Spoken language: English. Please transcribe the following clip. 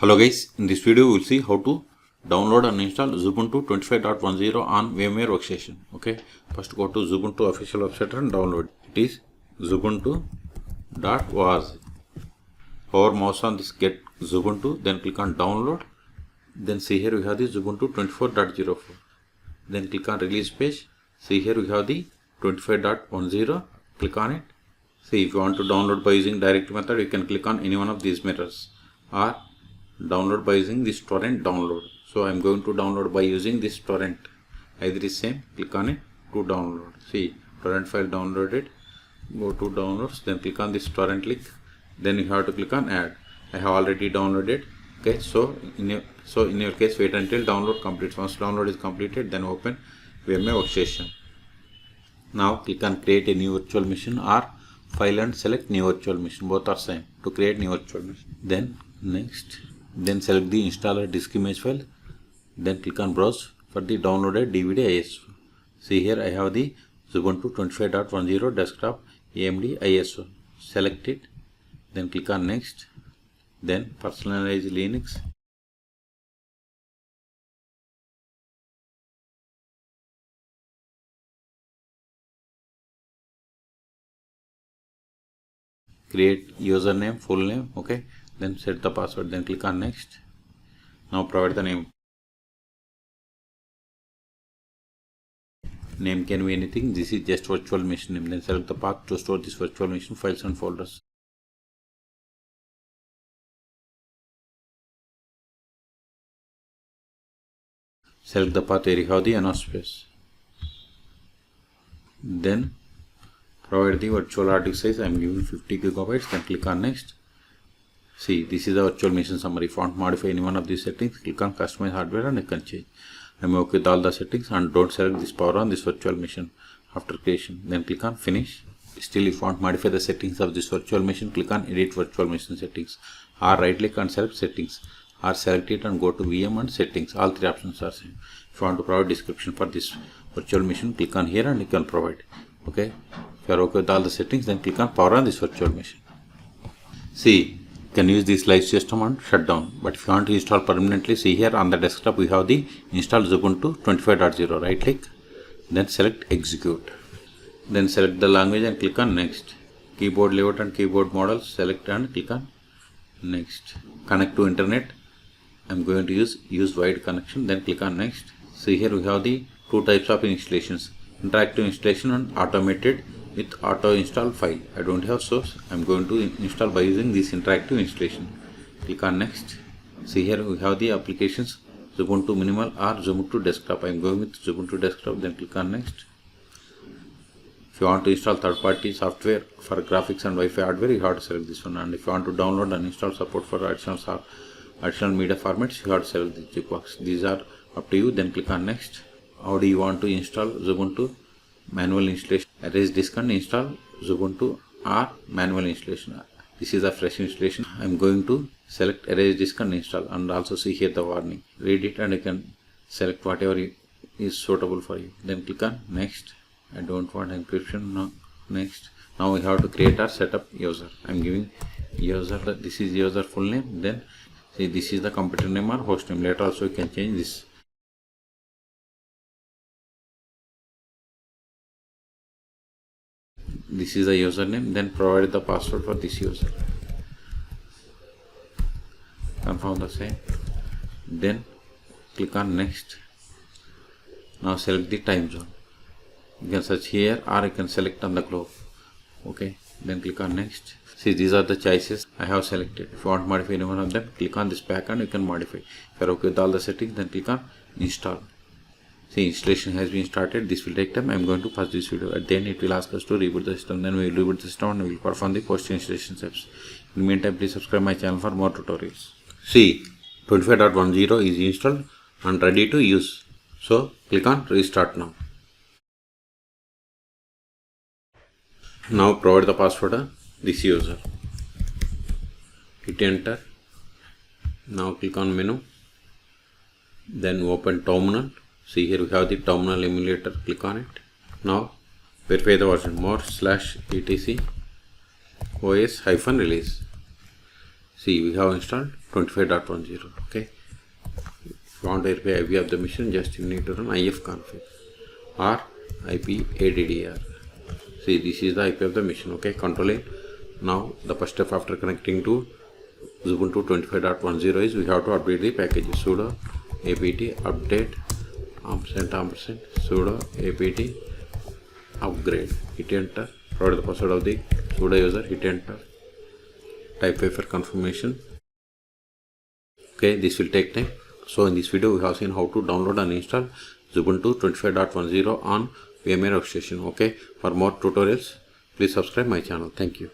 Hello guys, in this video we will see how to download and install Xubuntu 25.10 on VMware Workstation. Okay, first go to Xubuntu official website and download. It is Xubuntu.org. Hover mouse on this get Xubuntu, then click on download. Then see here we have the Xubuntu 24.04. Then click on release page. See here we have the 25.10. Click on it. See, if you want to download by using direct method, you can click on any one of these methods, or download by using this torrent download. So I am going to download by using this torrent. Either is same, click on it to download. See, torrent file downloaded. Go to downloads, then click on this torrent link. Then you have to click on add. I have already downloaded. Okay, so in your case, wait until download completes. Once download is completed, then open VMware Workstation. Now click on create a new virtual machine or file and select new virtual machine. Both are same to create new virtual machine. Then next. Then select the installer disk image file. Then click on browse for the downloaded DVD ISO. See here I have the Xubuntu 25.10 desktop AMD ISO. Select it. Then click on next. Then personalize Linux. Create username, full name. Okay. Then set the password. Then click on next. Now provide the name. Name can be anything. This is just virtual machine name. Then select the path to store this virtual machine files and folders. Select the path where you have the enough space. Then provide the virtual hard disk size. I am giving 50 gigabytes. Then click on next. See, this is the virtual machine summary. If you want to modify any one of these settings, click on customize hardware and you can change. I am okay with all the settings and don't select this power on this virtual machine after creation. Then click on finish. Still, if you want to modify the settings of this virtual machine, click on edit virtual machine settings, or right click and select settings, or select it and go to VM and settings. All three options are same. If you want to provide description for this virtual machine, click on here and you can provide. Okay. If you are okay with all the settings, then click on power on this virtual machine. See, you can use this live system and shut down. But if you want to install permanently, see here on the desktop we have the install Xubuntu 25.0. Right click, then select execute. Then select the language and click on next. Keyboard layout and keyboard model, select and click on next. Connect to internet. I am going to use wide connection. Then click on next. See here we have the two types of installations: interactive installation and automated with auto install file. I don't have, so I am going to install by using this interactive installation. Click on next. See here we have the applications Xubuntu minimal or Xubuntu desktop. I am going with Xubuntu desktop. Then click on next. If you want to install third-party software for graphics and Wi-Fi hardware, you have to select this one. And if you want to download and install support for additional media formats, you have to select this checkbox. These are up to you. Then click on next. How do you want to install Xubuntu? Manual installation. Erase disk and install Xubuntu or manual installation. This is a fresh installation. I am going to select erase disk and install, and also see here the warning. Read it and you can select whatever is suitable for you. Then click on next. I don't want encryption. No. Next. Now we have to create our setup user. I am giving user, this is user full name. Then see, this is the computer name or host name. Later also you can change this. This is the username. Then provide the password for this user. Confirm the same. Then click on next. Now select the time zone. You can search here or you can select on the globe. Okay. Then click on next. See, these are the choices I have selected. If you want to modify any one of them, click on this pack and you can modify. If you are okay with all the settings, then click on install. See, installation has been started. This will take time. I am going to pause this video. At the end, it will ask us to reboot the system. Then we will reboot the system and we will perform the post installation steps. In the meantime, please subscribe my channel for more tutorials. See, 25.10 is installed and ready to use. So, click on restart now. Now provide the password of this user. Hit enter. Now click on menu. Then open terminal. See here we have the terminal emulator. Click on it. Now verify the version. more/etc OS-release. See, we have installed 25.10. Okay. If you want to verify IP of the machine, just you need to run ifconfig or ipaddr. See, this is the IP of the machine. Okay, control it. Now the first step after connecting to Xubuntu 25.10 is we have to update the packages. Sudo apt update && sudo apt upgrade. Hit enter. Provide the password of the sudo user. Hit enter. Type for confirmation. Okay, this will take time. So in this video we have seen how to download and install Xubuntu 25.10 on VMware Workstation. Okay, for more tutorials please subscribe my channel. Thank you.